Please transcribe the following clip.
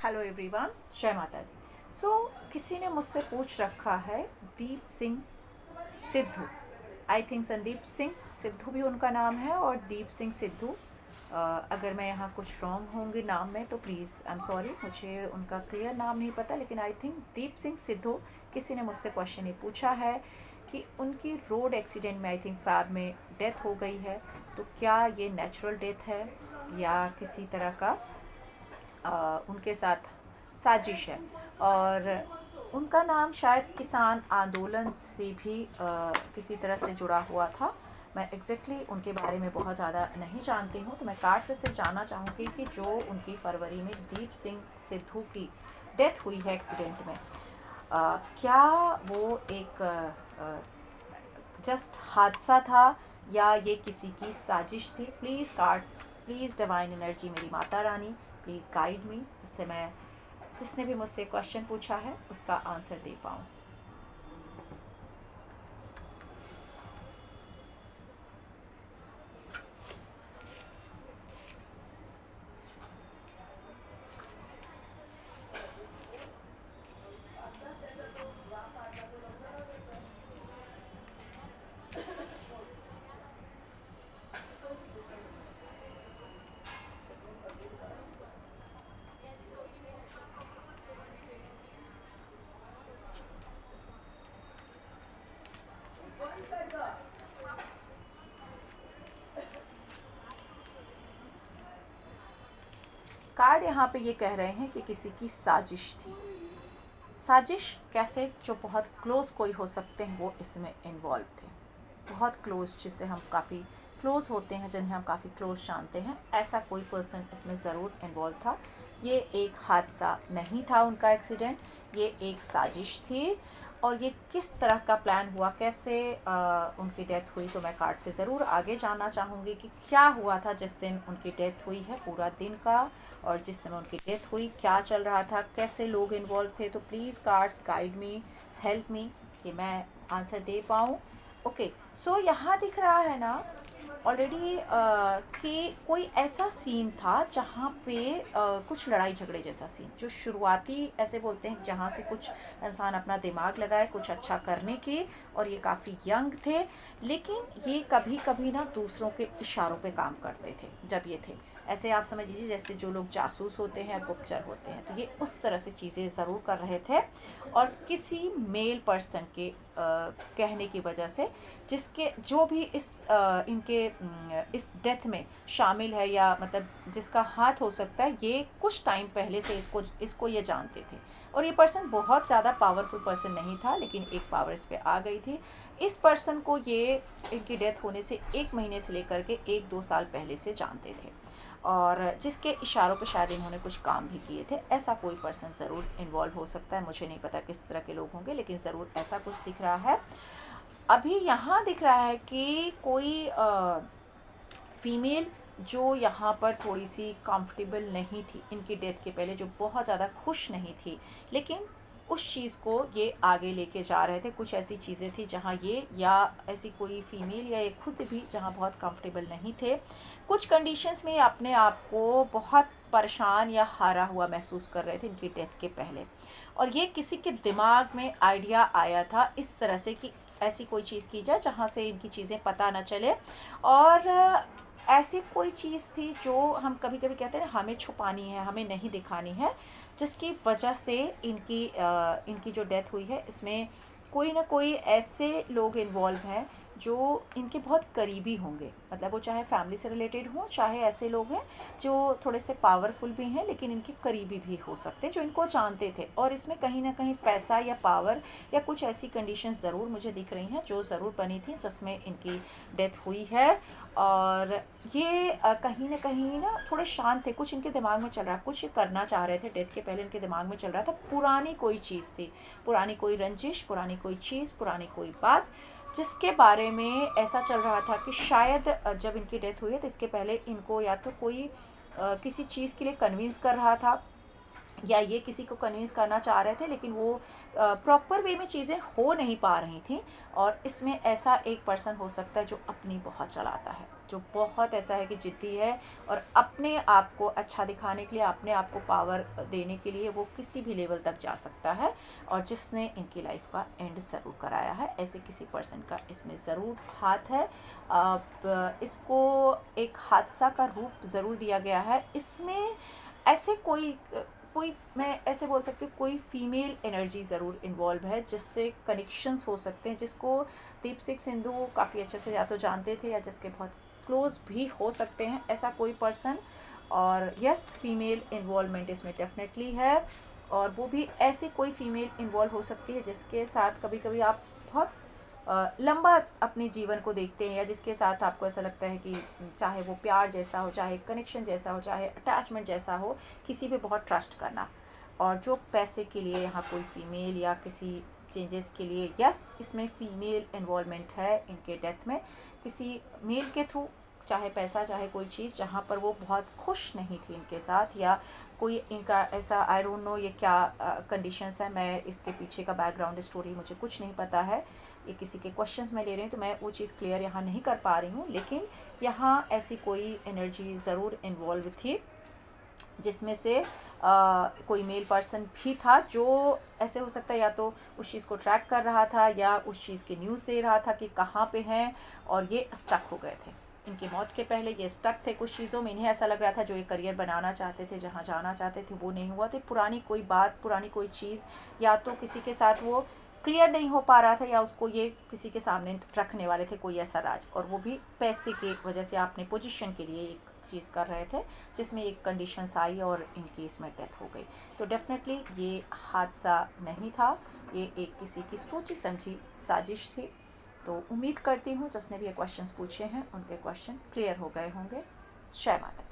Hello everyone, जय माता दी। किसी ने मुझसे पूछ रखा है दीप सिंह सिद्धू। आई थिंक संदीप सिंह सिद्धू भी उनका नाम है और दीप सिंह सिद्धू। अगर मैं यहाँ कुछ रॉन्ग होंगी नाम में तो प्लीज़ आई एम सॉरी, मुझे उनका क्लियर नाम नहीं पता, लेकिन आई थिंक दीप सिंह सिद्धू। किसी ने मुझसे क्वेश्चन ये पूछा है कि उनकी रोड एक्सीडेंट में आई थिंक फैब में डेथ हो गई है, तो क्या ये नेचुरल डेथ है या किसी तरह का उनके साथ साजिश है। और उनका नाम शायद किसान आंदोलन से भी किसी तरह से जुड़ा हुआ था। मैं एग्जैक्टली उनके बारे में बहुत ज़्यादा नहीं जानती हूँ, तो मैं कार्ड से सिर्फ जानना चाहूँगी कि जो उनकी फरवरी में दीप सिंह सिद्धू की डेथ हुई है एक्सीडेंट में, क्या वो एक जस्ट हादसा था या ये किसी की साजिश थी। Please cards, please divine energy, मेरी Mata Rani please guide me, जिससे मैं जिसने भी मुझसे क्वेश्चन पूछा है उसका आंसर दे पाऊँ। कार्ड यहाँ पे ये कह रहे हैं कि किसी की साजिश थी। साजिश कैसे? जो बहुत क्लोज कोई हो सकते हैं वो इसमें इन्वॉल्व थे, बहुत क्लोज, जिससे हम काफ़ी क्लोज होते हैं, जिन्हें हम काफ़ी क्लोज जानते हैं, ऐसा कोई पर्सन इसमें ज़रूर इन्वॉल्व था। ये एक हादसा नहीं था उनका एक्सीडेंट, ये एक साजिश थी। और ये किस तरह का प्लान हुआ, कैसे उनकी डेथ हुई, तो मैं कार्ड से ज़रूर आगे जानना चाहूँगी कि क्या हुआ था जिस दिन उनकी डेथ हुई है, पूरा दिन का, और जिस समय उनकी डेथ हुई क्या चल रहा था, कैसे लोग इन्वॉल्व थे। तो please cards guide me, help me कि मैं आंसर दे पाऊँ। ओके, सो यहाँ दिख रहा है ना ऑलरेडी कि कोई ऐसा सीन था जहाँ पे कुछ लड़ाई झगड़े जैसा सीन, जो शुरुआती ऐसे बोलते हैं जहाँ से कुछ इंसान अपना दिमाग लगाए कुछ अच्छा करने के, और ये काफ़ी यंग थे, लेकिन ये कभी कभी ना दूसरों के इशारों पे काम करते थे। जब ये थे ऐसे, आप समझ लीजिए जैसे जो लोग जासूस होते हैं, गुप्तचर होते हैं, तो ये उस तरह से चीज़ें ज़रूर कर रहे थे। और किसी मेल पर्सन के कहने की वजह से, जिसके जो भी इस डेथ में शामिल है, या मतलब जिसका हाथ हो सकता है, ये कुछ टाइम पहले से इसको ये जानते थे। और ये पर्सन बहुत ज़्यादा पावरफुल पर्सन नहीं था, लेकिन एक पावर इस पे आ गई थी। इस पर्सन को ये इनकी डेथ होने से 1 महीने से लेकर के 1-2 साल पहले से जानते थे, और जिसके इशारों पे शायद इन्होंने कुछ काम भी किए थे। ऐसा कोई पर्सन ज़रूर इन्वॉल्व हो सकता है, मुझे नहीं पता किस तरह के लोग होंगे, लेकिन ज़रूर ऐसा कुछ दिख रहा है। अभी यहाँ दिख रहा है कि कोई फीमेल जो यहाँ पर थोड़ी सी कंफर्टेबल नहीं थी इनकी डेथ के पहले, जो बहुत ज़्यादा खुश नहीं थी, लेकिन उस चीज़ को ये आगे लेके जा रहे थे। कुछ ऐसी चीज़ें थी जहाँ ये, या ऐसी कोई फीमेल या ये खुद भी जहाँ बहुत कंफर्टेबल नहीं थे, कुछ कंडीशंस में अपने आप को बहुत परेशान या हारा हुआ महसूस कर रहे थे इनकी डेथ के पहले। और ये किसी के दिमाग में आइडिया आया था इस तरह से कि ऐसी कोई चीज़ की जाए जहाँ से इनकी चीज़ें पता न चले। और ऐसी कोई चीज़ थी जो हम कभी कभी कहते हैं हमें छुपानी है, हमें नहीं दिखानी है, जिसकी वजह से इनकी जो डेथ हुई है, इसमें कोई ना कोई ऐसे लोग इन्वॉल्व हैं जो इनके बहुत करीबी होंगे। मतलब वो चाहे फैमिली से रिलेटेड हों, चाहे ऐसे लोग हैं जो थोड़े से पावरफुल भी हैं लेकिन इनके करीबी भी हो सकते हैं, जो इनको जानते थे। और इसमें कहीं ना कहीं पैसा या पावर या कुछ ऐसी कंडीशंस ज़रूर मुझे दिख रही हैं जो ज़रूर बनी थी जिसमें इनकी डेथ हुई है। और ये कहीं ना थोड़े शांत थे, कुछ इनके दिमाग में चल रहा, कुछ ये करना चाह रहे थे। डेथ के पहले इनके दिमाग में चल रहा था पुरानी कोई चीज़ थी, पुरानी कोई रंजिश, पुरानी कोई चीज़, पुरानी कोई बात, जिसके बारे में ऐसा चल रहा था कि शायद जब इनकी डेथ हुई है तो इसके पहले इनको या तो कोई किसी चीज़ के लिए कन्विंस कर रहा था, या ये किसी को कन्विंस करना चाह रहे थे, लेकिन वो प्रॉपर वे में चीज़ें हो नहीं पा रही थी। और इसमें ऐसा एक पर्सन हो सकता है जो अपनी बहुत चलाता है, जो बहुत ऐसा है कि ज़िद्दी है, और अपने आप को अच्छा दिखाने के लिए, अपने आप को पावर देने के लिए वो किसी भी लेवल तक जा सकता है, और जिसने इनकी लाइफ का एंड ज़रूर कराया है। ऐसे किसी पर्सन का इसमें ज़रूर हाथ है। अब इसको एक हादसा का रूप ज़रूर दिया गया है। इसमें ऐसे कोई मैं ऐसे बोल सकती हूँ, कोई फीमेल एनर्जी ज़रूर इन्वॉल्व है, जिससे कनेक्शंस हो सकते हैं, जिसको दीप सिंह सिंधु काफ़ी अच्छे से या तो जानते थे, या जिसके बहुत क्लोज भी हो सकते हैं, ऐसा कोई पर्सन। और यस, फीमेल इन्वॉल्वमेंट इसमें डेफिनेटली है, और वो भी ऐसी कोई फीमेल इन्वॉल्व हो सकती है जिसके साथ कभी कभी आप बहुत लंबा अपने जीवन को देखते हैं, या जिसके साथ आपको ऐसा लगता है कि चाहे वो प्यार जैसा हो, चाहे कनेक्शन जैसा हो, चाहे अटैचमेंट जैसा हो, किसी पे बहुत ट्रस्ट करना। और जो पैसे के लिए यहाँ कोई फीमेल या किसी चेंजेस के लिए, यस, इसमें फीमेल इन्वॉल्वमेंट है इनके डेथ में, किसी मेल के थ्रू, चाहे पैसा चाहे कोई चीज़, जहाँ पर वो बहुत खुश नहीं थी इनके साथ, या कोई इनका ऐसा, आई डोंट नो ये क्या कंडीशंस है, मैं इसके पीछे का बैकग्राउंड स्टोरी मुझे कुछ नहीं पता है, ये किसी के क्वेश्चंस में ले रही हूँ तो मैं वो चीज़ क्लियर यहाँ नहीं कर पा रही हूँ। लेकिन यहाँ ऐसी कोई एनर्जी ज़रूर इन्वॉल्व थी, जिसमें से कोई मेल पर्सन भी था, जो ऐसे हो सकता है या तो उस चीज़ को ट्रैक कर रहा था, या उस चीज़ की न्यूज़ दे रहा था कि कहाँ पे हैं, और ये स्टक हो गए थे। इनकी मौत के पहले ये स्टक थे कुछ चीज़ों में। इन्हें ऐसा लग रहा था जो एक करियर बनाना चाहते थे, जहाँ जाना चाहते थे, वो नहीं हुआ थे। पुरानी कोई बात, पुरानी कोई चीज़, या तो किसी के साथ वो क्लियर नहीं हो पा रहा था, या उसको ये किसी के सामने रखने वाले थे कोई ऐसा राज, और वो भी पैसे की वजह से, अपने पोजीशन के लिए एक चीज़ कर रहे थे, जिसमें एक कंडीशंस आई और इन केस में डेथ हो गई। तो डेफिनेटली ये हादसा नहीं था, ये एक किसी की सोची समझी साजिश थी। तो उम्मीद करती हूँ जिसने भी ये क्वेश्चंस पूछे हैं उनके क्वेश्चन क्लियर हो गए होंगे। जय माता दी।